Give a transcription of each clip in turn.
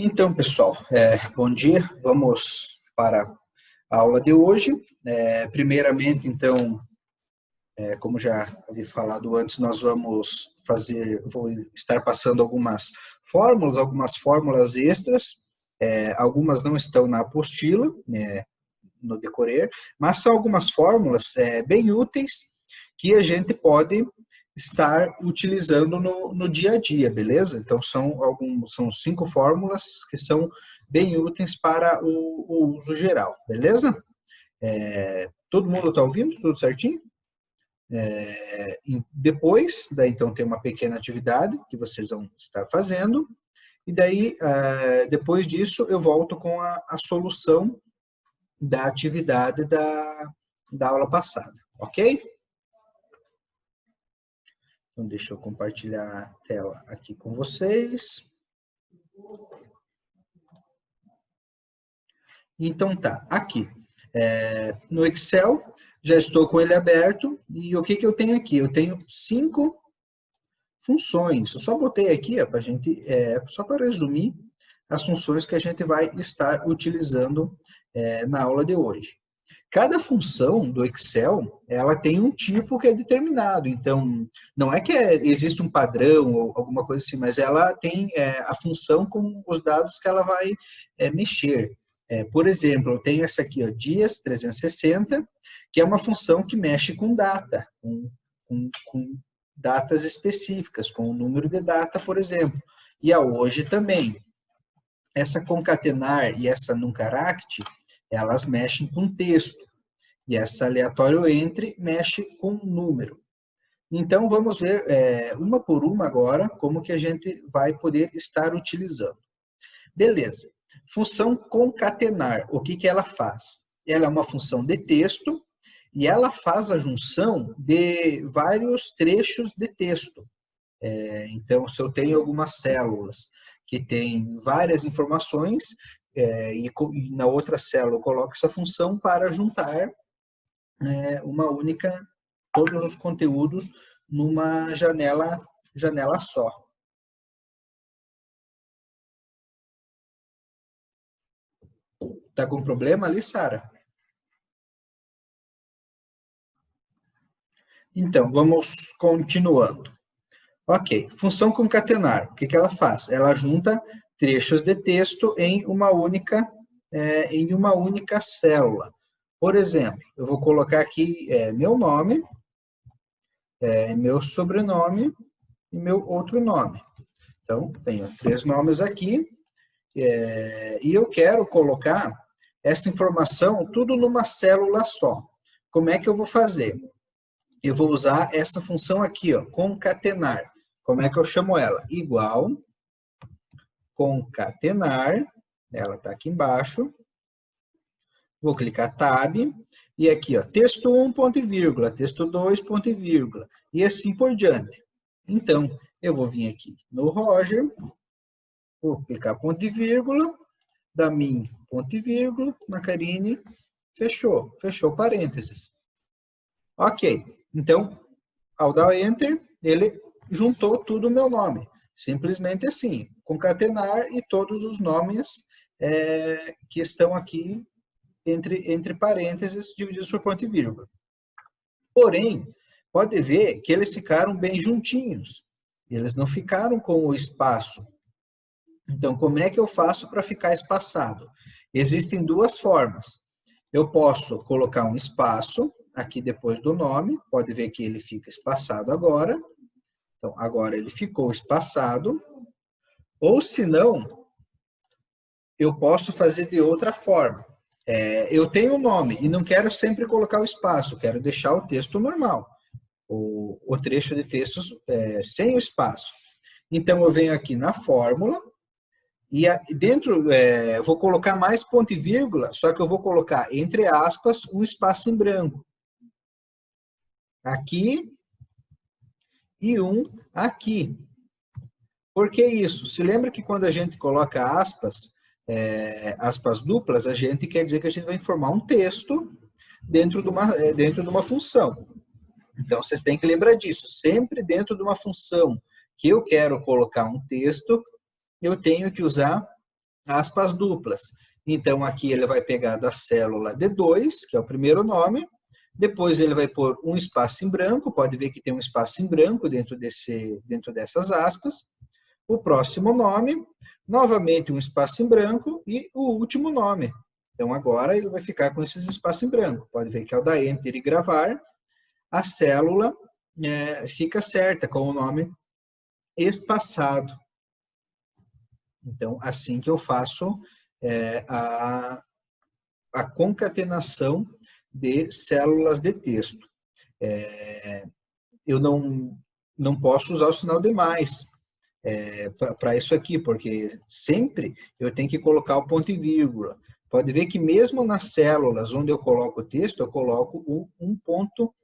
Então, pessoal, bom dia. Vamos para a aula de hoje. Primeiramente, então, como já havia falado antes, nós vou estar passando algumas fórmulas extras. Algumas não estão na apostila, no decorrer, mas são algumas fórmulas bem úteis que a gente pode estar utilizando no dia a dia, beleza? Então, são 5 fórmulas que são bem úteis para o uso geral, beleza? Todo mundo está ouvindo? Tudo certinho? Depois, então, tem uma pequena atividade que vocês vão estar fazendo, e daí, depois disso, eu volto com a solução da atividade da aula passada, ok? Então, deixa eu compartilhar a tela aqui com vocês. Então, tá, aqui. No Excel, já estou com ele aberto. E o que eu tenho aqui? Eu tenho 5 funções. Eu só botei aqui, ó, pra gente, só para resumir as funções que a gente vai estar utilizando na aula de hoje. Cada função do Excel, ela tem um tipo que é determinado. Então, não é que existe um padrão ou alguma coisa assim, mas ela tem a função com os dados que ela vai mexer. Por exemplo, eu tenho essa aqui, ó, dias 360, que é uma função que mexe com data, com datas específicas, com o número de data, por exemplo. E a hoje também. Essa concatenar e essa nuncaract, elas mexem com texto. E essa aleatório entre mexe com número. Então, vamos ver uma por uma agora como que a gente vai poder estar utilizando. Beleza. Função concatenar, o que ela faz? Ela é uma função de texto e ela faz a junção de vários trechos de texto. Então, se eu tenho algumas células que têm várias informações, e na outra célula eu coloco essa função para juntar todos os conteúdos numa janela só. Tá com problema ali, Sara? Então, vamos continuando. Ok, função concatenar, o que ela faz? Ela junta trechos de texto em uma única célula. Por exemplo, eu vou colocar aqui meu nome, meu sobrenome e meu outro nome. Então, tenho 3 nomes aqui, e eu quero colocar essa informação tudo numa célula só. Como é que eu vou fazer? Eu vou usar essa função aqui, ó, concatenar. Como é que eu chamo ela? Igual, concatenar, ela está aqui embaixo. Vou clicar Tab, e aqui, ó, texto 1, ponto e vírgula, texto 2, ponto e vírgula, e assim por diante. Então, eu vou vir aqui no Roger, vou clicar ponto e vírgula, da mim, ponto e vírgula, na Karine, fechou parênteses. Ok, então, ao dar Enter, ele juntou tudo o meu nome. Simplesmente assim, concatenar e todos os nomes que estão aqui entre parênteses, divididos por ponto e vírgula. Porém, pode ver que eles ficaram bem juntinhos. Eles não ficaram com o espaço. Então, como é que eu faço para ficar espaçado? Existem 2 formas. Eu posso colocar um espaço aqui depois do nome, pode ver que ele fica espaçado agora. Então, agora ele ficou espaçado. Ou, se não, eu posso fazer de outra forma. Eu tenho um nome e não quero sempre colocar o espaço, quero deixar o texto normal, o trecho de textos sem o espaço. Então, eu venho aqui na fórmula, e dentro, vou colocar mais ponto e vírgula, só que eu vou colocar, entre aspas, um espaço em branco. Aqui e um aqui. Por que isso? Se lembra que quando a gente coloca aspas, aspas duplas, a gente quer dizer que a gente vai informar um texto dentro de uma função. Então, vocês têm que lembrar disso. Sempre dentro de uma função que eu quero colocar um texto, eu tenho que usar aspas duplas. Então, aqui ele vai pegar da célula D2, que é o primeiro nome, depois ele vai pôr um espaço em branco, pode ver que tem um espaço em branco dentro dessas aspas, o próximo nome, novamente um espaço em branco e o último nome. Então, agora ele vai ficar com esses espaços em branco. Pode ver que ao dar Enter e gravar, a célula fica certa com o nome espaçado. Então, assim que eu faço a concatenação de células de texto. Eu não posso usar o sinal de mais para isso aqui, porque sempre eu tenho que colocar o ponto e vírgula. Pode ver que mesmo nas células onde eu coloco o texto, eu coloco um ponto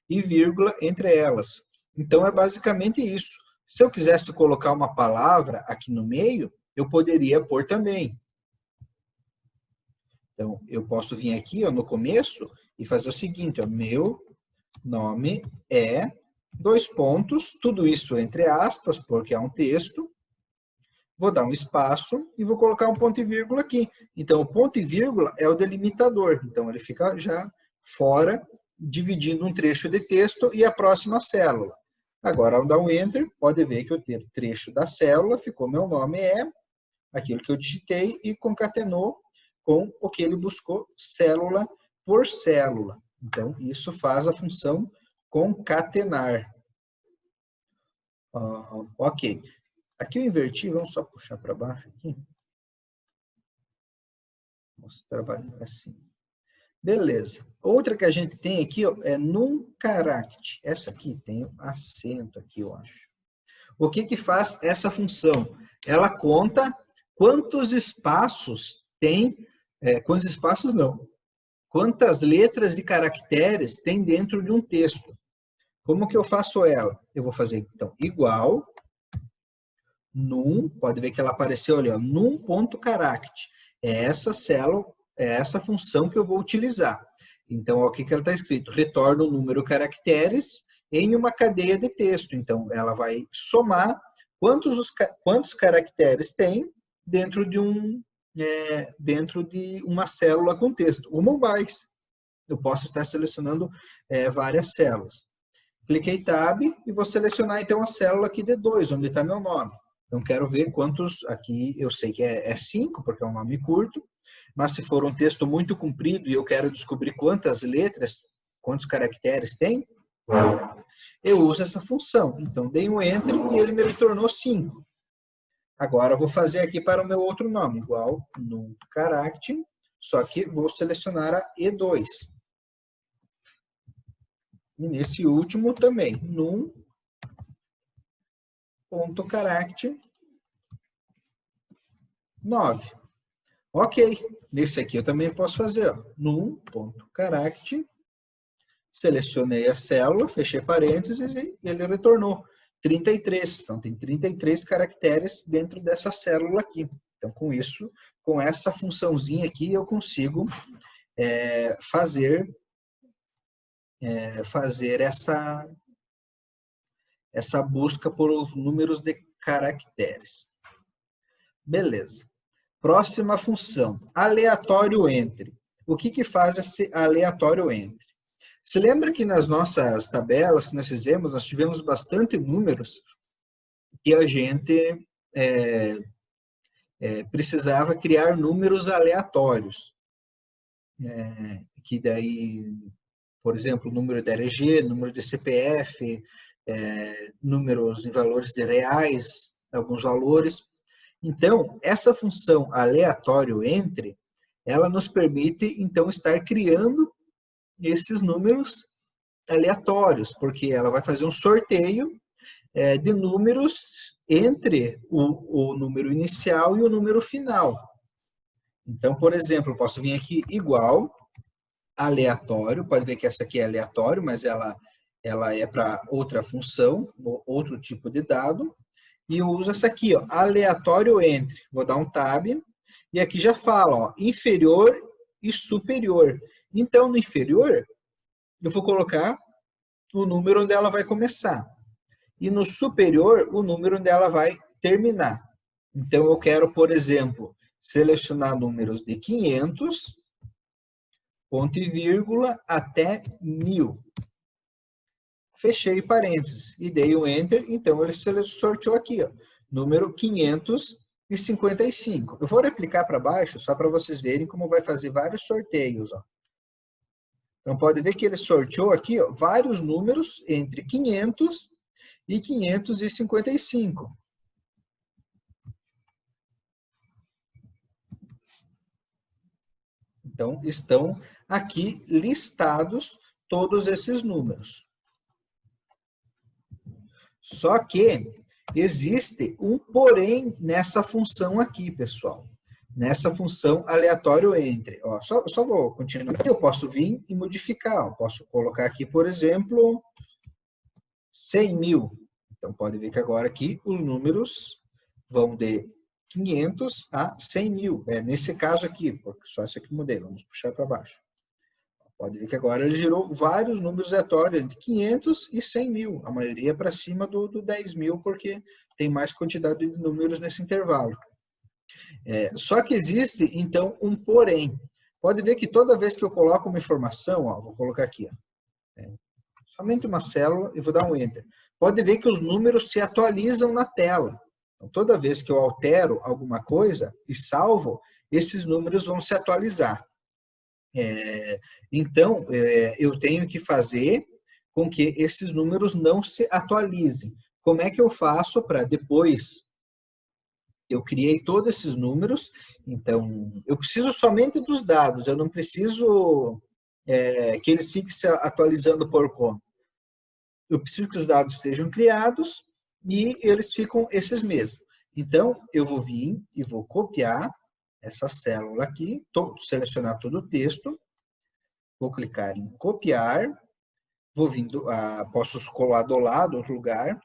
e vírgula entre elas. Então, é basicamente isso. Se eu quisesse colocar uma palavra aqui no meio, eu poderia pôr também. Então, eu posso vir aqui no começo e fazer o seguinte, meu nome é, dois pontos, tudo isso entre aspas, porque é um texto, vou dar um espaço e vou colocar um ponto e vírgula aqui. Então, o ponto e vírgula é o delimitador, então ele fica já fora, dividindo um trecho de texto e a próxima célula. Agora, ao dar um Enter, pode ver que o trecho da célula ficou, meu nome é, aquilo que eu digitei e concatenou com o que ele buscou célula por célula. Então, isso faz a função concatenar. Ok. Aqui eu inverti, vamos só puxar para baixo aqui. Vamos trabalhar assim. Beleza. Outra que a gente tem aqui é num caract. Essa aqui tem um acento aqui, eu acho. O que faz essa função? Ela conta quantos espaços tem, quantos espaços não, quantas letras e caracteres tem dentro de um texto. Como que eu faço ela? Eu vou fazer, então, igual, num, pode ver que ela apareceu ali, num ponto caract. É essa célula, é essa função que eu vou utilizar. Então, o que ela está escrito? Retorna o número caracteres em uma cadeia de texto. Então, ela vai somar quantos caracteres tem dentro de uma célula com texto, uma ou mais. Eu posso estar selecionando várias células. Cliquei Tab e vou selecionar então a célula aqui D2, onde está meu nome. Então, quero ver quantos, aqui eu sei que é 5, porque é um nome curto, mas se for um texto muito comprido e eu quero descobrir quantas letras, quantos caracteres tem, eu uso essa função. Então, dei um Enter e ele me retornou 5. Agora, eu vou fazer aqui para o meu outro nome, igual num caract, só que vou selecionar a E2. E nesse último também, num ponto caract 9. Ok, nesse aqui eu também posso fazer, num ponto caract, selecionei a célula, fechei parênteses e ele retornou 33. Então, tem 33 caracteres dentro dessa célula aqui. Então, com isso, com essa funçãozinha aqui, eu consigo fazer essa busca por números de caracteres. Beleza. Próxima função, aleatório entre. O que faz esse aleatório entre? Se lembra que nas nossas tabelas que nós fizemos, nós tivemos bastante números que a gente precisava criar números aleatórios. Que daí, por exemplo, número de RG, número de CPF, números em valores de reais, alguns valores. Então, essa função aleatório entre, ela nos permite, então, estar criando esses números aleatórios, porque ela vai fazer um sorteio de números entre o número inicial e o número final. Então, por exemplo, eu posso vir aqui igual, aleatório, pode ver que essa aqui é aleatório, mas ela é para outra função, outro tipo de dado, e eu uso essa aqui, aleatório entre. Vou dar um tab, e aqui já fala, inferior e superior. Então, no inferior, eu vou colocar o número onde ela vai começar. E no superior, o número onde ela vai terminar. Então, eu quero, por exemplo, selecionar números de 500, ponto e vírgula, até 1000. Fechei parênteses e dei um Enter, então ele sorteou aqui, ó, número 555. Eu vou replicar para baixo, só para vocês verem como vai fazer vários sorteios, ó. Então, pode ver que ele sorteou aqui, ó, vários números entre 500 e 555. Então, estão aqui listados todos esses números. Só que existe um porém nessa função aqui, pessoal. Nessa função aleatório entre. Ó, só vou continuar aqui. Eu posso vir e modificar. Eu posso colocar aqui, por exemplo, 100 mil. Então, pode ver que agora aqui os números vão de 500 a 100 mil. É nesse caso aqui, porque só esse aqui mudei. Vamos puxar para baixo. Pode ver que agora ele gerou vários números aleatórios, entre 500 e 100 mil. A maioria para cima do 10 mil, porque tem mais quantidade de números nesse intervalo. Só que existe, então, um porém. Pode ver que toda vez que eu coloco uma informação, ó, vou colocar aqui, ó, somente uma célula e vou dar um Enter. Pode ver que os números se atualizam na tela. Então, toda vez que eu altero alguma coisa e salvo, esses números vão se atualizar. Então, eu tenho que fazer com que esses números não se atualizem. Como é que eu faço para depois? Eu criei todos esses números, então eu preciso somente dos dados, eu não preciso que eles fiquem se atualizando por conta. Eu preciso que os dados estejam criados e eles ficam esses mesmos. Então, eu vou vir e vou copiar essa célula aqui, selecionar todo o texto, vou clicar em copiar, vou vindo, posso colar do lado, outro lugar,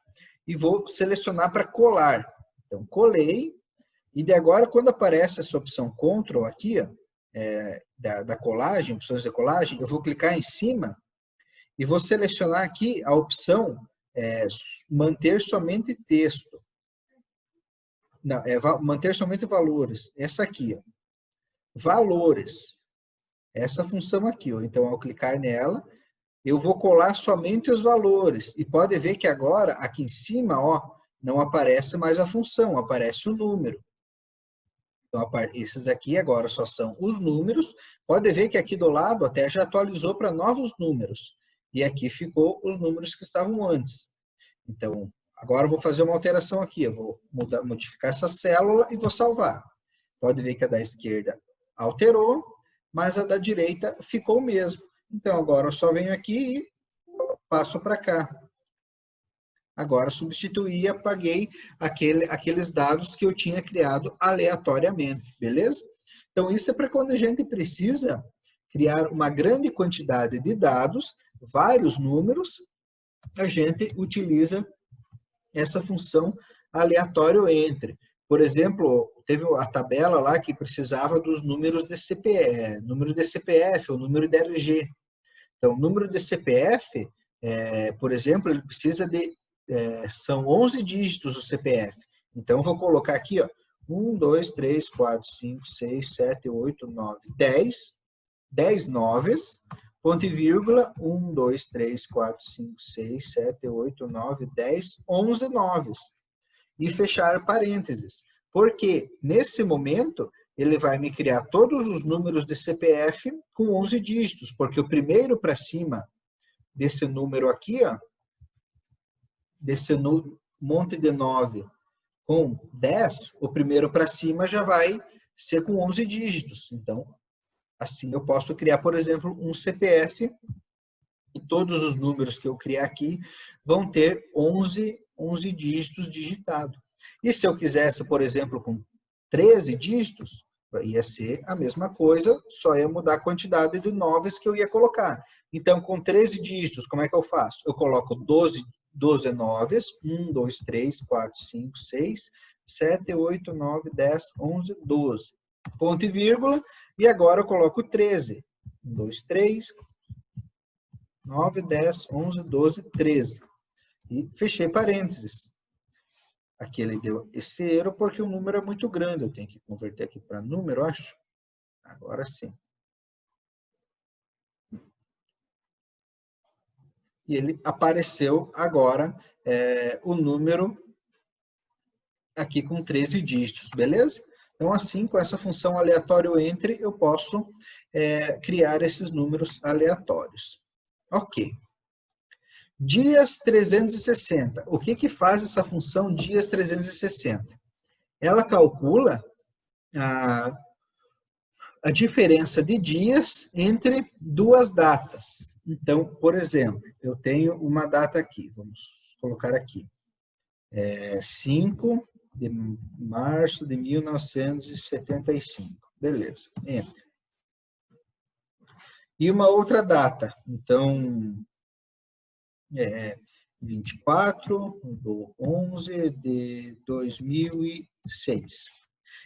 e vou selecionar para colar. Então, colei, e de agora, quando aparece essa opção Ctrl aqui, ó, da colagem, opções de colagem, eu vou clicar em cima e vou selecionar aqui a opção manter somente texto. Não, manter somente valores. Essa aqui, ó, valores. Essa função aqui, ó. Então, ao clicar nela, eu vou colar somente os valores. E pode ver que agora, aqui em cima, ó, não aparece mais a função, aparece o número. Então, esses aqui agora só são os números. Pode ver que aqui do lado até já atualizou para novos números. E aqui ficou os números que estavam antes. Então, agora eu vou fazer uma alteração aqui. Eu vou modificar essa célula e vou salvar. Pode ver que a da esquerda alterou, mas a da direita ficou o mesmo. Então, agora eu só venho aqui e passo para cá. Agora, substituí e apaguei aqueles dados que eu tinha criado aleatoriamente, beleza? Então, isso é para quando a gente precisa criar uma grande quantidade de dados, vários números, a gente utiliza essa função aleatório entre. Por exemplo, teve a tabela lá que precisava dos números de CPF, número de CPF ou número de RG. Então, o número de CPF, por exemplo, ele precisa de são 11 dígitos o CPF. Então, eu vou colocar aqui, ó, 1, 2, 3, 4, 5, 6, 7, 8, 9, 10. 10 noves, ponto e vírgula, 1, 2, 3, 4, 5, 6, 7, 8, 9, 10, 11 noves. E fechar parênteses. Porque, nesse momento, ele vai me criar todos os números de CPF com 11 dígitos. Porque o primeiro para cima desse número aqui, ó, desse monte de 9 com 10, o primeiro para cima já vai ser com 11 dígitos. Então, assim eu posso criar, por exemplo, um CPF e todos os números que eu criar aqui vão ter 11 dígitos digitados. E se eu quisesse, por exemplo, com 13 dígitos, ia ser a mesma coisa, só ia mudar a quantidade de noves que eu ia colocar. Então, com 13 dígitos, como é que eu faço? Eu coloco 12 noves, 1, 2, 3, 4, 5, 6, 7, 8, 9, 10, 11, 12. Ponto e vírgula, e agora eu coloco 13. 1, 2, 3, 9, 10, 11, 12, 13. E fechei parênteses. Aqui ele deu esse erro porque o número é muito grande. Eu tenho que converter aqui para número, acho. Agora sim. E ele apareceu agora o número aqui com 13 dígitos, beleza? Então, assim, com essa função aleatório entre, eu posso criar esses números aleatórios. Ok. Dias 360. O que faz essa função dias 360? Ela calcula a diferença de dias entre duas datas. Então, por exemplo, eu tenho uma data aqui, vamos colocar aqui, 5 de março de 1975. Beleza, entra. E uma outra data, então, 24 de 11 de 2006.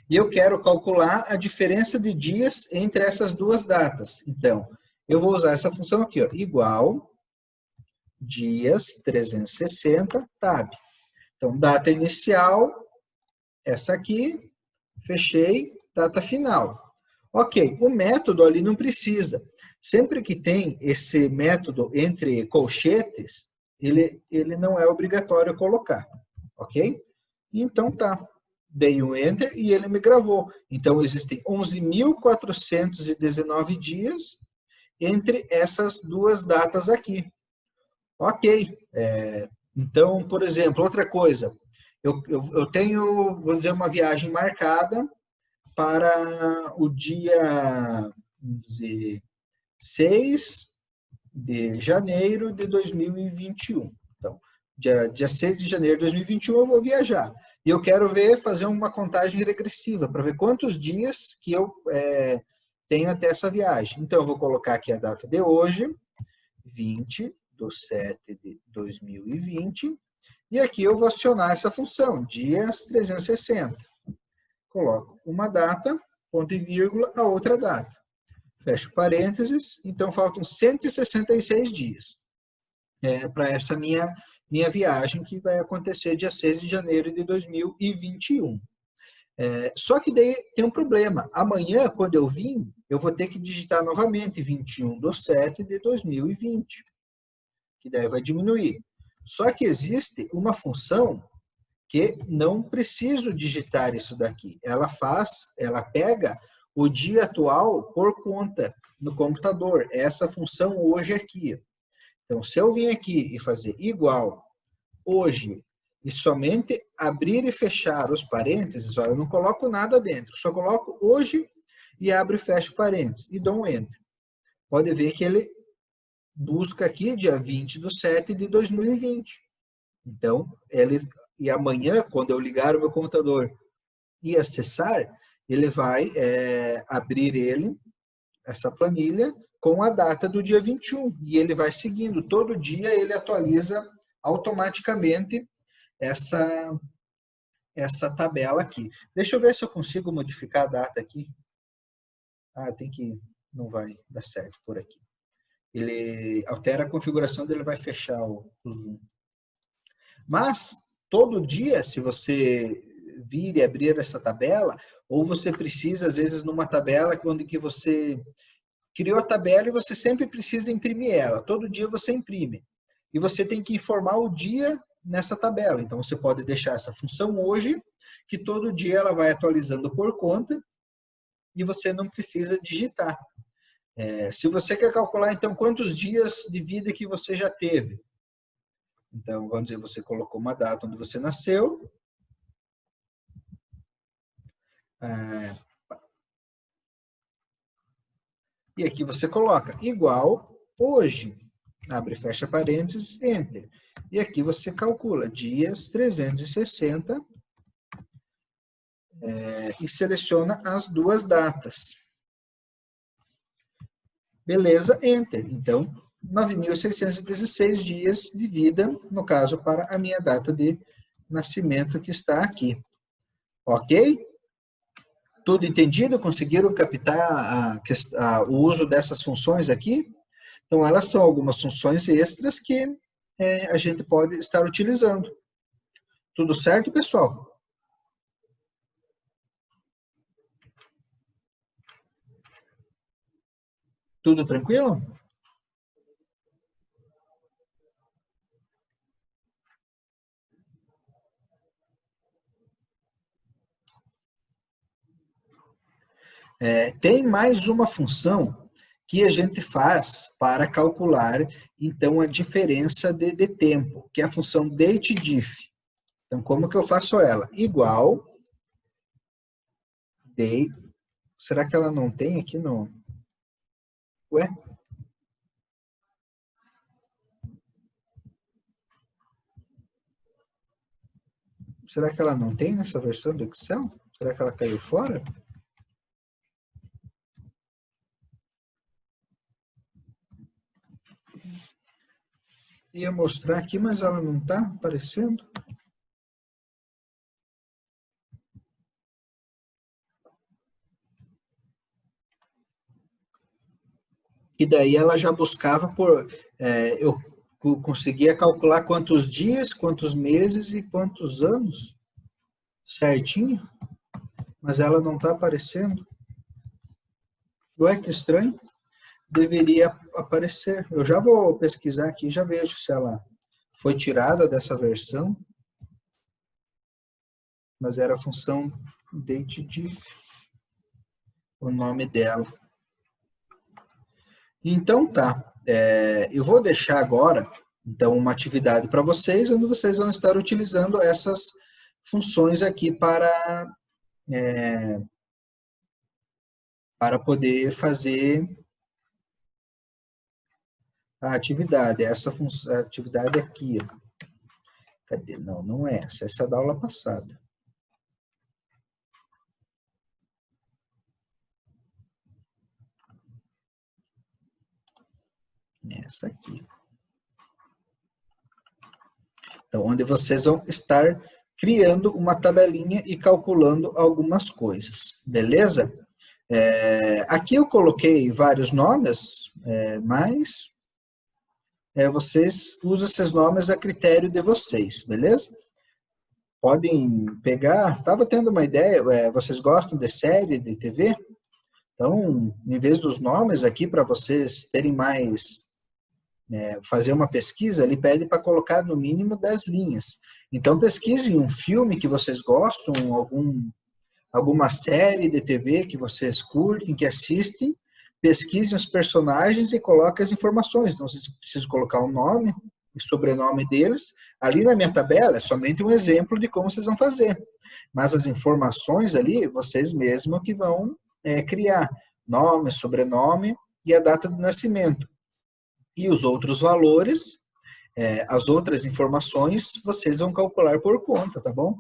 E eu quero calcular a diferença de dias entre essas duas datas. Então, eu vou usar essa função aqui, ó, igual dias 360 tab. Então, data inicial, essa aqui, fechei, data final. Ok, o método ali não precisa. Sempre que tem esse método entre colchetes, ele não é obrigatório colocar, ok? Então tá, dei um Enter e ele me gravou. Então existem 11.419 dias entre essas duas datas aqui. Ok, então, por exemplo, outra coisa, eu tenho, vamos dizer, uma viagem marcada para o dia, vamos dizer, 6 de janeiro de 2021. Então, dia 6 de janeiro de 2021 eu vou viajar. E eu quero fazer uma contagem regressiva, para ver quantos dias que eu tenho até essa viagem. Então, eu vou colocar aqui a data de hoje, 20/7 de 2020, e aqui eu vou acionar essa função, dias 360. Coloco uma data, ponto e vírgula, a outra data. Fecho parênteses, então faltam 166 dias para essa minha viagem, que vai acontecer dia 6 de janeiro de 2021. Só que daí tem um problema. Amanhã, quando eu vim, eu vou ter que digitar novamente 21/7 de 2020, que daí vai diminuir. Só que existe uma função que não preciso digitar isso daqui. Ela pega o dia atual por conta no computador. Essa função hoje aqui. Então, se eu vim aqui e fazer igual hoje e somente abrir e fechar os parênteses, ó, eu não coloco nada dentro, só coloco hoje e abro e fecho parênteses e dou um Enter. Pode ver que ele busca aqui dia 20/7 de 2020. Então, e amanhã, quando eu ligar o meu computador e acessar, ele vai abrir essa planilha, com a data do dia 21. E ele vai seguindo. Todo dia ele atualiza automaticamente essa tabela aqui. Deixa eu ver se eu consigo modificar a data aqui. Não vai dar certo por aqui. Ele altera a configuração dele, vai fechar o zoom. Mas, todo dia, se você vir e abrir essa tabela, ou você precisa, às vezes, numa tabela onde que você criou a tabela e você sempre precisa imprimir ela. Todo dia você imprime. E você tem que informar o dia nessa tabela. Então, você pode deixar essa função hoje, que todo dia ela vai atualizando por conta, e você não precisa digitar. Se você quer calcular, então, quantos dias de vida que você já teve. Então, vamos dizer, você colocou uma data onde você nasceu. E aqui você coloca igual hoje. Abre e fecha parênteses, Enter. E aqui você calcula dias 360 e seleciona as duas datas. Beleza, Enter. Então, 9.616 dias de vida, no caso, para a minha data de nascimento que está aqui. Ok? Tudo entendido? Conseguiram captar o uso dessas funções aqui? Então, elas são algumas funções extras que a gente pode estar utilizando. Tudo certo, pessoal? Tudo tranquilo? Tem mais uma função que a gente faz para calcular, então, a diferença de tempo, que é a função dateDiff. Então, como que eu faço ela? Igual date. Será que ela não tem aqui no... Ué? Será que ela não tem nessa versão do Excel? Será que ela caiu fora? Ia mostrar aqui, mas ela não está aparecendo. E daí ela já buscava por... eu conseguia calcular quantos dias, quantos meses e quantos anos certinho, mas ela não está aparecendo. Ué, que estranho. Deveria aparecer. Eu já vou pesquisar aqui, já vejo se ela foi tirada dessa versão, mas era a função dateDiff, o nome dela. Então tá, eu vou deixar agora então uma atividade para vocês, onde vocês vão estar utilizando essas funções aqui para poder fazer a atividade. Essa função, a atividade aqui, ó. Cadê? Não, não é essa, essa é da aula passada. Essa aqui. Então, onde vocês vão estar criando uma tabelinha e calculando algumas coisas, beleza? Aqui eu coloquei vários nomes, mas vocês usam esses nomes a critério de vocês, beleza? Podem pegar, estava tendo uma ideia, vocês gostam de série, de TV? Então, em vez dos nomes aqui, para vocês terem mais, fazer uma pesquisa, ele pede para colocar no mínimo 10 linhas. Então, pesquisem um filme que vocês gostam, alguma série de TV que vocês curtem, que assistem, pesquisem os personagens e coloquem as informações. Então, vocês precisam colocar o nome e sobrenome deles. Ali na minha tabela é somente um exemplo de como vocês vão fazer. Mas as informações ali, vocês mesmos que vão criar. Nome, sobrenome e a data de nascimento. E os outros valores, as outras informações, vocês vão calcular por conta, tá bom?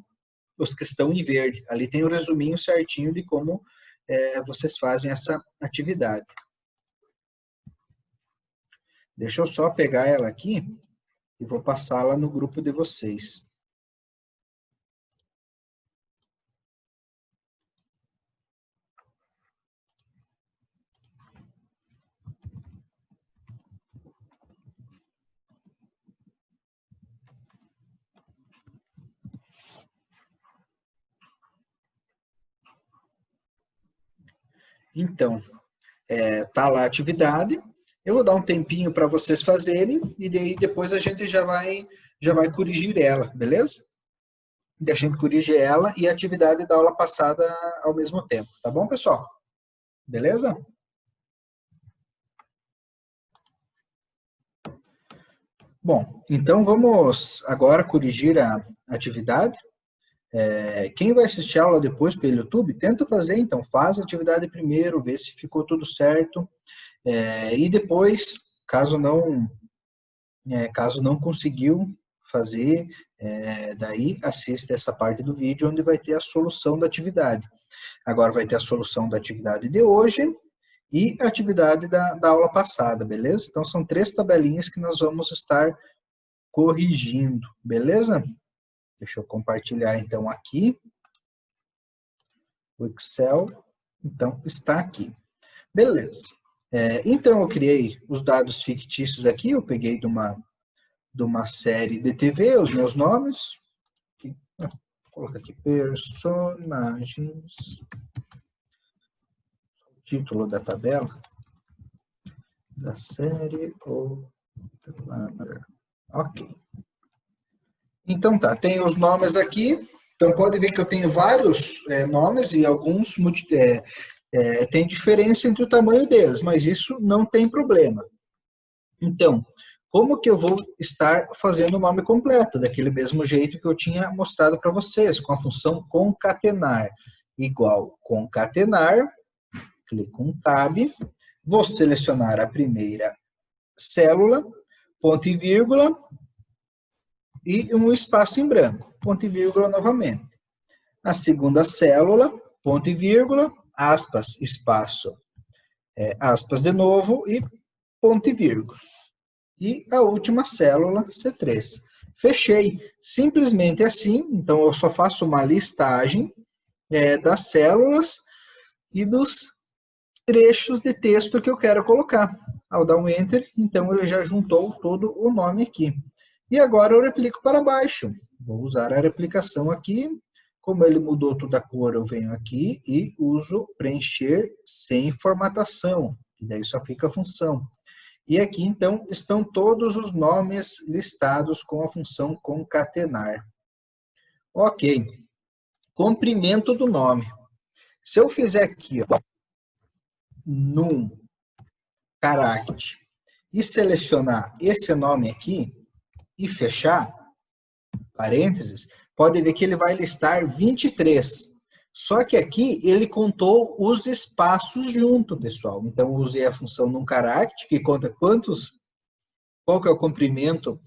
Os que estão em verde. Ali tem o resuminho certinho de como vocês fazem essa atividade. Deixa eu só pegar ela aqui e vou passá-la no grupo de vocês. Então, tá lá a atividade. Eu vou dar um tempinho para vocês fazerem e daí depois a gente já vai corrigir ela, beleza? A gente corrige ela e a atividade da aula passada ao mesmo tempo, tá bom, pessoal? Beleza? Bom, então vamos agora corrigir a atividade. Quem vai assistir a aula depois pelo YouTube, tenta fazer, então, faz a atividade primeiro, vê se ficou tudo certo, e depois, caso não conseguiu fazer, daí assista essa parte do vídeo onde vai ter a solução da atividade. Agora vai ter a solução da atividade de hoje e a atividade da aula passada, beleza? Então, são 3 tabelinhas que nós vamos estar corrigindo, beleza? Deixa eu compartilhar, então, aqui. O Excel, então, está aqui. Beleza. Então, eu criei os dados fictícios aqui. Eu peguei de uma série de TV, os meus nomes. Vou colocar aqui personagens, título da tabela, da série Outlander. Ok. Então tá, tem os nomes aqui. Então pode ver que eu tenho vários nomes e alguns tem diferença entre o tamanho deles, mas isso não tem problema. Então, como que eu vou estar fazendo o nome completo? Daquele mesmo jeito que eu tinha mostrado para vocês, com a função concatenar. Igual concatenar, clico um tab, vou selecionar a primeira célula, ponto e vírgula, e um espaço em branco, ponto e vírgula novamente. A segunda célula, ponto e vírgula, aspas, espaço, aspas de novo e ponto e vírgula. E a última célula, C3. Fechei. Simplesmente assim, então eu só faço uma listagem das células e dos trechos de texto que eu quero colocar. Ao dar um Enter, então ele já juntou todo o nome aqui. E agora eu replico para baixo. Vou usar a replicação aqui. Como ele mudou toda a cor, eu venho aqui e uso preencher sem formatação. E daí só fica a função. E aqui, então, estão todos os nomes listados com a função concatenar. Ok. Comprimento do nome. Se eu fizer aqui, ó, num caractere, e selecionar esse nome aqui, e fechar, parênteses, pode ver que ele vai listar 23. Só que aqui ele contou os espaços junto, pessoal. Então, eu usei a função num caractere, que conta qual que é o comprimento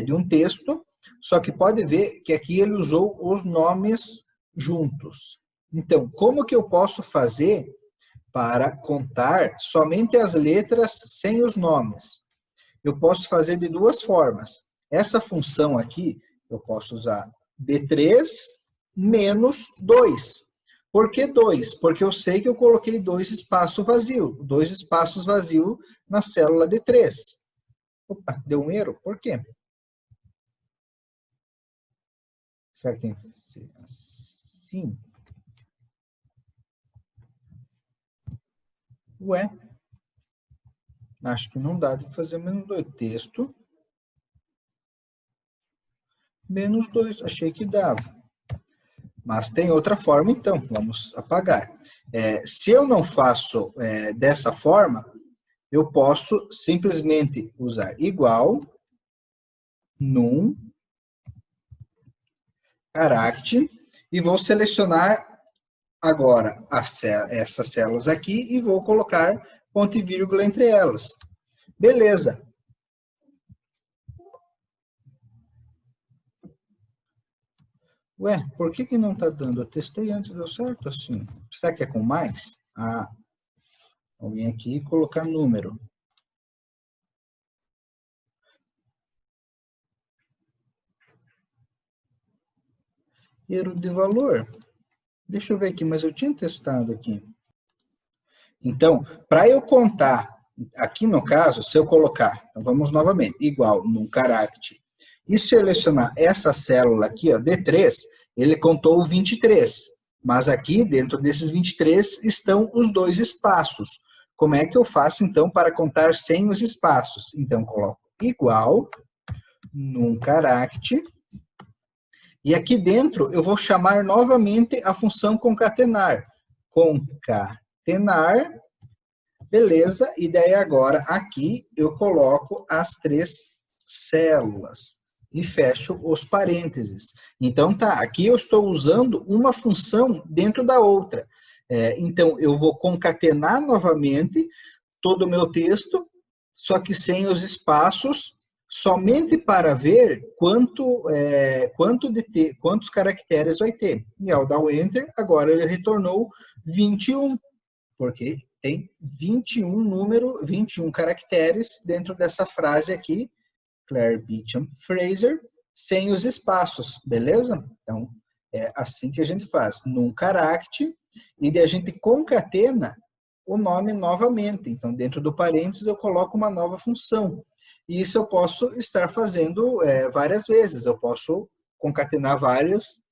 de um texto, só que pode ver que aqui ele usou os nomes juntos. Então, como que eu posso fazer para contar somente as letras sem os nomes? Eu posso fazer de duas formas. Essa função aqui, eu posso usar D3 menos 2. Por que 2? Porque eu sei que eu coloquei 2 espaços vazios. 2 espaços vazios na célula D3. Opa, deu um erro? Por quê? Será que tem que ser assim? Ué, acho que não dá de fazer menos 2. Texto, menos 2. Achei que dava. Mas tem outra forma, então. Vamos apagar. Se eu não faço dessa forma, eu posso simplesmente usar igual num caractere e vou selecionar agora essas células aqui e vou colocar ponto e vírgula entre elas. Beleza. Ué, por que não está dando? Eu testei antes, deu certo assim. Será que é com mais? Ah, vou vir aqui e colocar número. Erro de valor. Deixa eu ver aqui, mas eu tinha testado aqui. Então, para eu contar, aqui no caso, se eu colocar, então vamos novamente, igual num caractere, e selecionar essa célula aqui, ó, D3, ele contou 23. Mas aqui, dentro desses 23, estão os 2 espaços. Como é que eu faço, então, para contar sem os espaços? Então, coloco igual num caractere. E aqui dentro, eu vou chamar novamente a função concatenar. Concatenar, beleza. E daí agora, aqui, eu coloco as 3 células. E fecho os parênteses. Então, tá, aqui eu estou usando uma função dentro da outra. Então, eu vou concatenar novamente todo o meu texto, só que sem os espaços, somente para ver quantos caracteres vai ter. E ao dar o Enter, agora ele retornou 21, porque tem 21 caracteres dentro dessa frase aqui, Claire Beecham Fraser, sem os espaços, beleza? Então, é assim que a gente faz, num caractere, e daí a gente concatena o nome novamente. Então, dentro do parênteses, eu coloco uma nova função. E isso eu posso estar fazendo várias vezes. Eu posso concatenar vários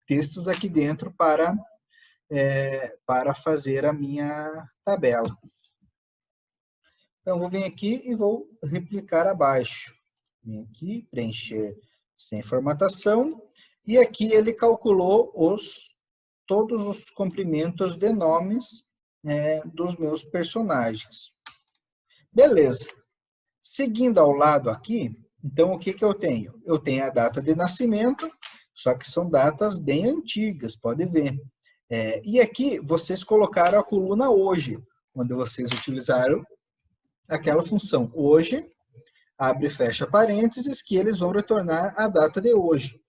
textos aqui dentro para fazer a minha tabela. Então, vou vir aqui e vou replicar abaixo. Vem aqui, preencher sem formatação. E aqui ele calculou todos os comprimentos de nomes dos meus personagens. Beleza. Seguindo ao lado aqui, então o que eu tenho? Eu tenho a data de nascimento, só que são datas bem antigas, pode ver. E aqui vocês colocaram a coluna hoje, onde vocês utilizaram aquela função hoje, abre e fecha parênteses, que eles vão retornar a data de hoje.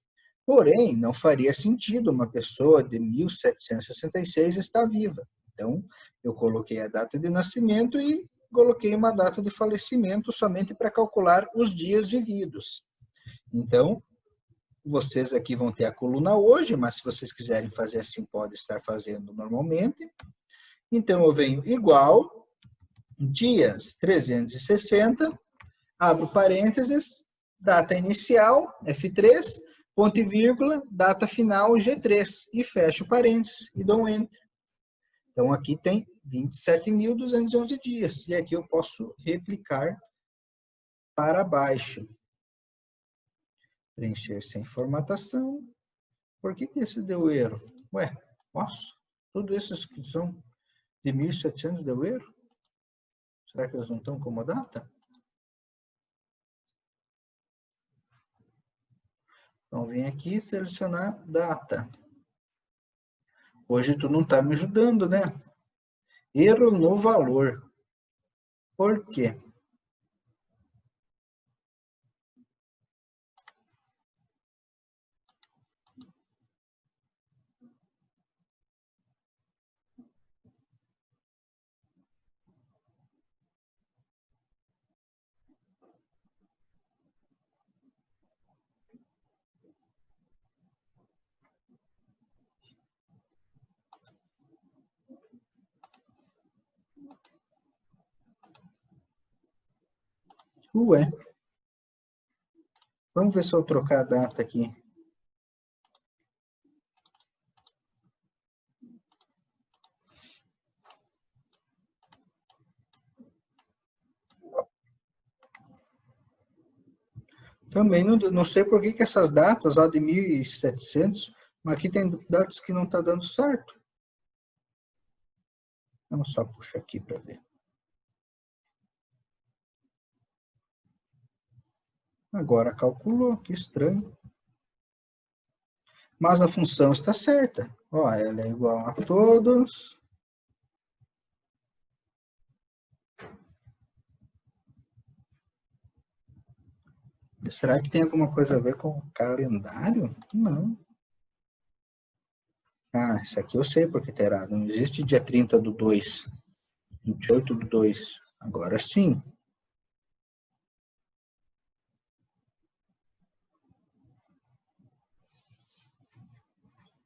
Porém, não faria sentido uma pessoa de 1766 estar viva. Então, eu coloquei a data de nascimento e coloquei uma data de falecimento somente para calcular os dias vividos. Então, vocês aqui vão ter a coluna hoje, mas se vocês quiserem fazer assim, pode estar fazendo normalmente. Então, eu venho igual, dias 360, abro parênteses, data inicial, F3, ponto e vírgula, data final, G3, e fecho parênteses e dou um Enter. Então, aqui tem 27.211 dias, e aqui eu posso replicar para baixo. Preencher sem formatação. Por que esse deu erro? Ué, nossa, tudo esses que são de 1.700 deu erro? Será que eles não estão como data? Então, vem aqui selecionar data. Hoje tu não está me ajudando, né? Erro no valor. Por quê? Ué. Vamos ver se eu trocar a data aqui. Também não sei por que essas datas, ó, de 1.700, mas aqui tem datas que não está dando certo. Vamos só puxar aqui para ver. Agora calculou, que estranho. Mas a função está certa. Ó, ela é igual a todos. Será que tem alguma coisa a ver com o calendário? Não. Ah, isso aqui eu sei porque está errado. Não existe dia 30/2. 28/2. Agora sim.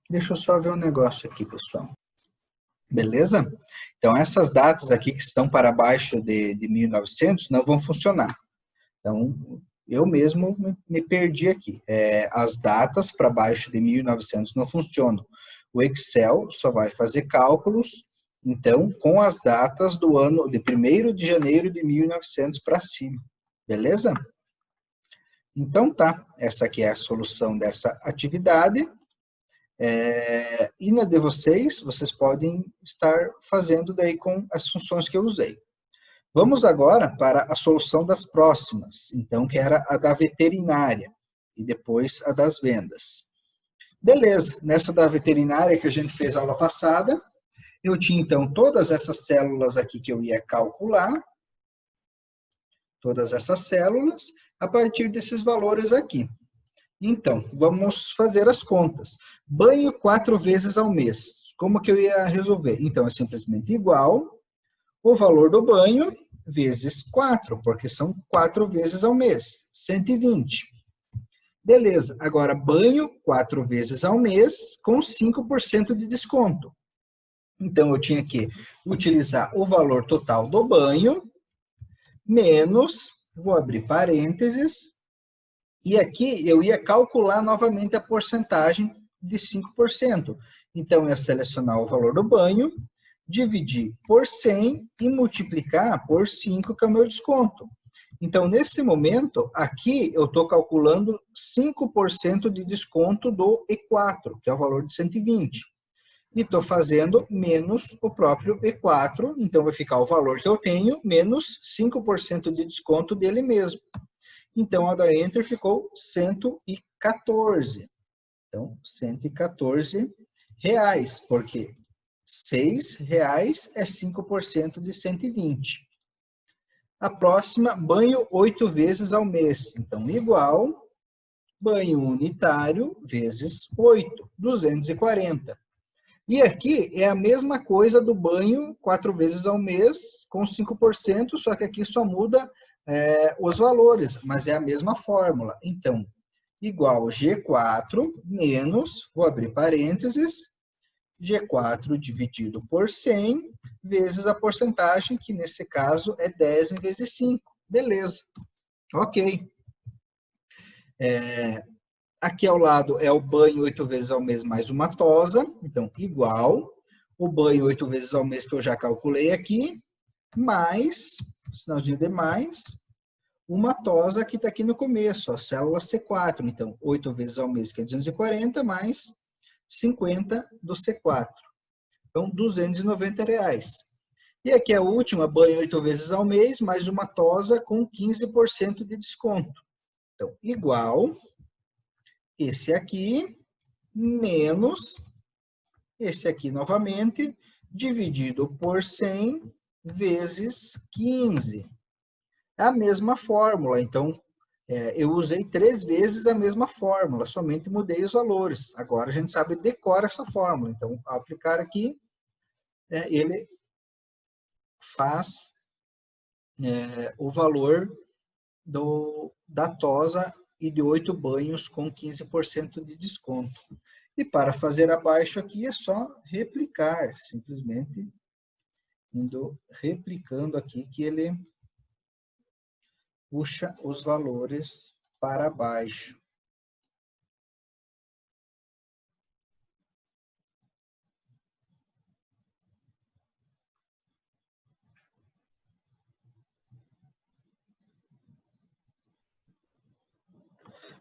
Deixa eu só ver um negócio aqui, pessoal. Beleza? Então, essas datas aqui que estão para baixo de 1900 não vão funcionar. Então, eu mesmo me perdi aqui. As datas para baixo de 1900 não funcionam. O Excel só vai fazer cálculos, então, com as datas do ano de 1º de janeiro de 1900 para cima. Beleza? Então, tá. Essa aqui é a solução dessa atividade. E na de vocês podem estar fazendo daí com as funções que eu usei. Vamos agora para a solução das próximas, então, que era a da veterinária, e depois a das vendas. Beleza, nessa da veterinária que a gente fez aula passada, eu tinha, então, todas essas células aqui que eu ia calcular, todas essas células, a partir desses valores aqui. Então, vamos fazer as contas. Banho 4 vezes ao mês. Como que eu ia resolver? Então, é simplesmente igual o valor do banho vezes 4, porque são 4 vezes ao mês, 120. Beleza, agora banho 4 vezes ao mês com 5% de desconto. Então, eu tinha que utilizar o valor total do banho, menos, vou abrir parênteses, E aqui eu ia calcular novamente a porcentagem de 5%. Então, eu ia selecionar o valor do banho, dividir por 100 e multiplicar por 5, que é o meu desconto. Então, nesse momento, aqui eu estou calculando 5% de desconto do E4, que é o valor de 120. E estou fazendo menos o próprio E4, então vai ficar o valor que eu tenho, menos 5% de desconto dele mesmo. Então, a da Enter ficou 114. Então, 114 reais, porque 6 reais é 5% de 120. A próxima, banho 8 vezes ao mês. Então, igual, banho unitário vezes 8, 240. E aqui é a mesma coisa do banho 4 vezes ao mês, com 5%, só que aqui só muda os valores, mas é a mesma fórmula. Então, igual G4 menos, vou abrir parênteses, G4 dividido por 100 vezes a porcentagem, que nesse caso é 10 em vezes 5. Beleza. Ok. Aqui ao lado é o banho 8 vezes ao mês mais uma tosa. Então, igual o banho 8 vezes ao mês que eu já calculei aqui, mais, sinalzinho de mais, uma tosa que está aqui no começo, a célula C4. Então, 8 vezes ao mês, que é 240, mais 50 do C4. Então, 290 reais. E aqui a última, banho 8 vezes ao mês, mais uma tosa com 15% de desconto. Então, igual esse aqui, menos esse aqui novamente, dividido por 100 vezes 15. É a mesma fórmula, então, eu usei 3 vezes a mesma fórmula, somente mudei os valores. Agora a gente sabe decorar essa fórmula. Então, ao aplicar aqui, ele faz o valor da tosa e de 8 banhos com 15% de desconto. E para fazer abaixo aqui é só replicar, simplesmente indo replicando aqui que ele puxa os valores para baixo.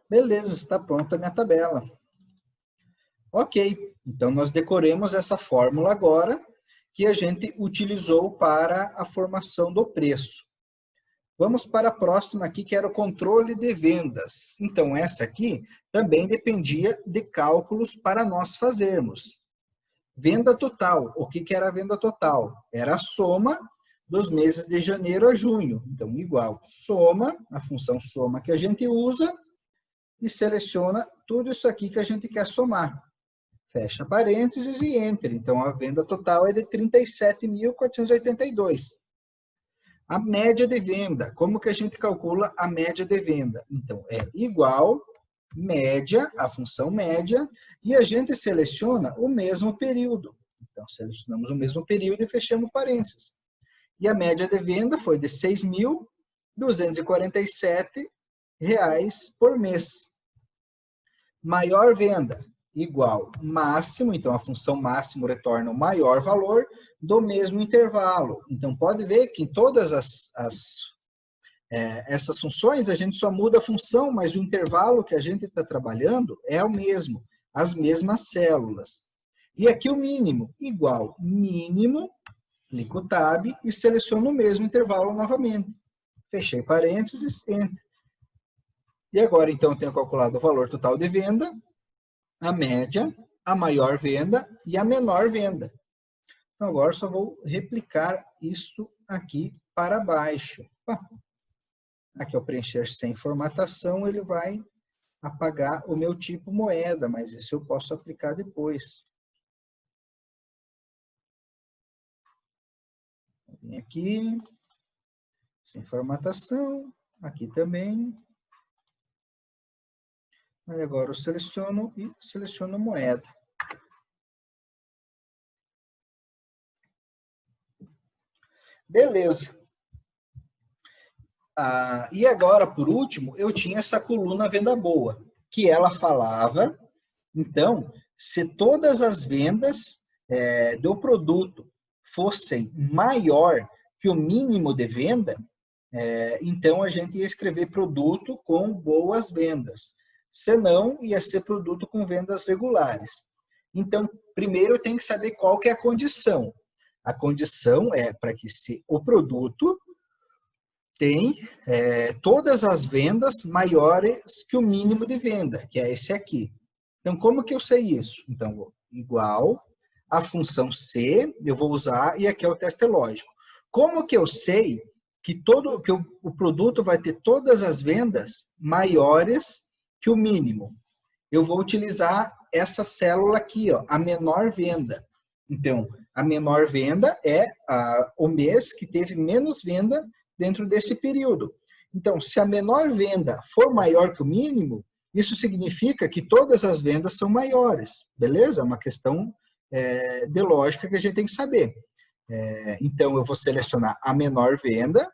Beleza, está pronta a minha tabela. Ok, então nós decoremos essa fórmula agora, que a gente utilizou para a formação do preço. Vamos para a próxima aqui, que era o controle de vendas. Então, essa aqui também dependia de cálculos para nós fazermos. Venda total. O que era a venda total? Era a soma dos meses de janeiro a junho. Então, igual soma, a função soma que a gente usa, e seleciona tudo isso aqui que a gente quer somar. Fecha parênteses e enter. Então, a venda total é de 37.482. A média de venda. Como que a gente calcula a média de venda? Então, é igual média, a função média, e a gente seleciona o mesmo período. Então, selecionamos o mesmo período e fechamos parênteses. E a média de venda foi de R$ 6.247 por mês. Maior venda, igual máximo, então a função máximo retorna o maior valor do mesmo intervalo. Então, pode ver que em todas essas funções, a gente só muda a função, mas o intervalo que a gente está trabalhando é o mesmo, as mesmas células. E aqui o mínimo, igual mínimo, clico o Tab e seleciono o mesmo intervalo novamente. Fechei parênteses, Enter. E agora, então, eu tenho calculado o valor total de venda, a média, a maior venda e a menor venda. Então, agora só vou replicar isso aqui para baixo. Aqui, ao preencher sem formatação, ele vai apagar o meu tipo moeda, mas isso eu posso aplicar depois. Vem aqui, sem formatação, aqui também. Aí agora eu seleciono e seleciono moeda. Beleza. E agora, por último, eu tinha essa coluna venda boa, que ela falava, então, se todas as vendas do produto fossem maior que o mínimo de venda, então a gente ia escrever produto com boas vendas. Senão, ia ser produto com vendas regulares. Então, primeiro eu tenho que saber qual que é a condição. A condição é para que se o produto tem todas as vendas maiores que o mínimo de venda, que é esse aqui. Então, como que eu sei isso? Então, igual a função C, eu vou usar, e aqui é o teste lógico. Como que eu sei que o produto vai ter todas as vendas maiores que o mínimo? Eu vou utilizar essa célula aqui, ó, a menor venda. Então, a menor venda é o mês que teve menos venda dentro desse período. Então, se a menor venda for maior que o mínimo, isso significa que todas as vendas são maiores, beleza? É uma questão de lógica que a gente tem que saber. Então, eu vou selecionar a menor venda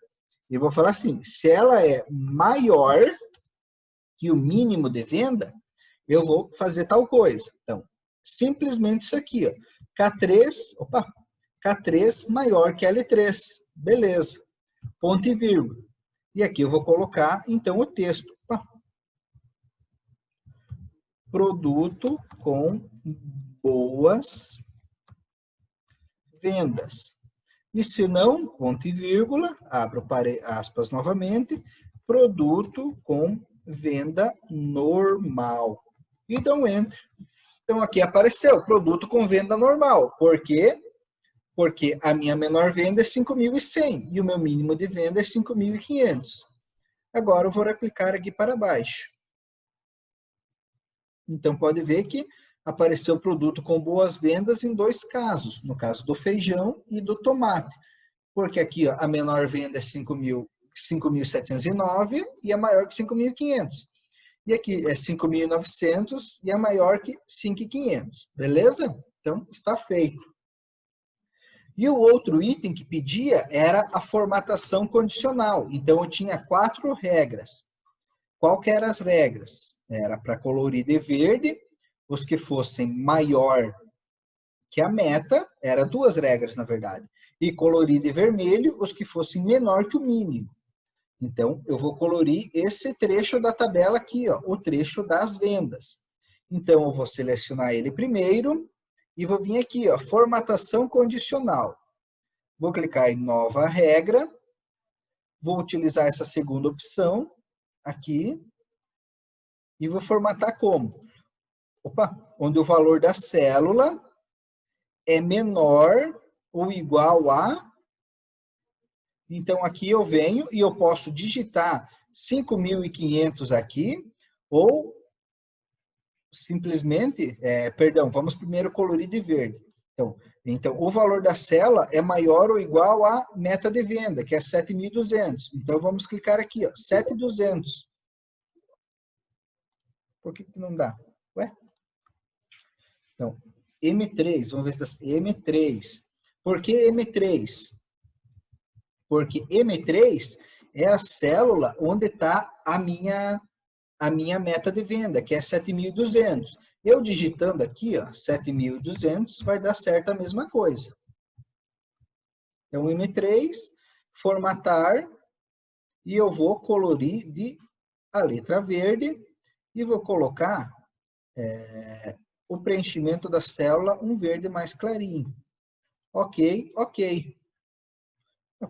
e vou falar assim, se ela é maior que o mínimo de venda, eu vou fazer tal coisa. Então, simplesmente isso aqui, ó. K3 maior que L3. Beleza. Ponto e vírgula. E aqui eu vou colocar, então, o texto. Produto com boas vendas. E se não, ponto e vírgula, abro aspas novamente, produto com venda normal. E dou um enter. Então, aqui apareceu, produto com venda normal. Por quê? Porque a minha menor venda é 5.100 e o meu mínimo de venda é 5.500. Agora, eu vou replicar aqui para baixo. Então, pode ver que apareceu produto com boas vendas em dois casos, no caso do feijão e do tomate. Porque aqui ó, a menor venda é 5.709 e é maior que 5.500. E aqui é 5.900 e é maior que 5.500. Beleza? Então, está feito. E o outro item que pedia era a formatação condicional. Então, eu tinha 4 regras. Qual que eram as regras? Era para colorir de verde, os que fossem maior que a meta, eram 2 regras, na verdade. E colorir de vermelho, os que fossem menor que o mínimo. Então, eu vou colorir esse trecho da tabela aqui, ó, o trecho das vendas. Então, eu vou selecionar ele primeiro e vou vir aqui, ó, formatação condicional. Vou clicar em nova regra, vou utilizar essa segunda opção aqui e vou formatar como? Onde o valor da célula é menor ou igual a... Então, aqui eu venho e eu posso digitar 5.500 aqui, ou simplesmente, vamos primeiro colorir de verde. Então, o valor da célula é maior ou igual à meta de venda, que é 7.200. Então, vamos clicar aqui, ó, 7.200. Por que não dá? Ué? Então, M3, vamos ver se dá M3. Por que M3? Porque M3 é a célula onde está a minha meta de venda, que é 7.200. Eu digitando aqui, ó, 7.200, vai dar certo a mesma coisa. Então, M3, formatar, e eu vou colorir a letra verde, e vou colocar o preenchimento da célula um verde mais clarinho. Ok, ok.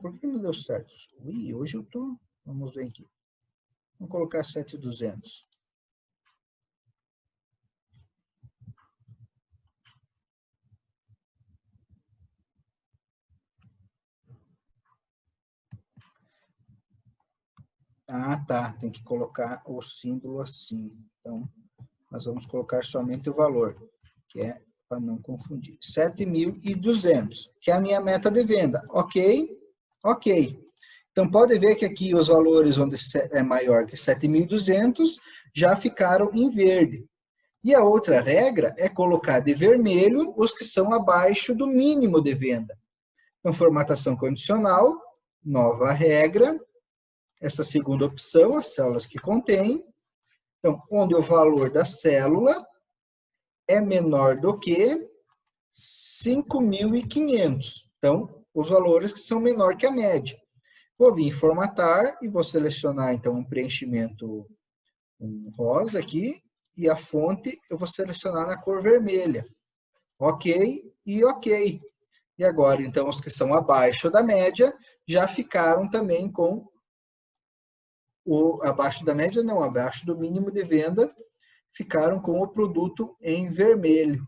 Por que não deu certo? Ui, hoje eu tô... Vamos ver aqui. Vamos colocar 7.200. Ah, tá. Tem que colocar o símbolo assim. Então, nós vamos colocar somente o valor, que é para não confundir. 7.200, que é a minha meta de venda. Ok? Ok. Então, pode ver que aqui os valores onde é maior que 7.200 já ficaram em verde. E a outra regra é colocar de vermelho os que são abaixo do mínimo de venda. Então, formatação condicional, nova regra, essa segunda opção, as células que contém. Então, onde o valor da célula é menor do que 5.500. Então, os valores que são menor que a média. Vou vir em formatar e vou selecionar, então, um preenchimento rosa aqui, e a fonte eu vou selecionar na cor vermelha. Ok e ok. E agora, então, os que são abaixo da média já ficaram também com abaixo da média não, abaixo do mínimo de venda, ficaram com o produto em vermelho.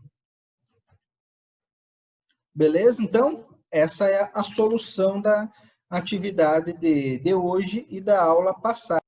Beleza? Então, essa é a solução da atividade de hoje e da aula passada.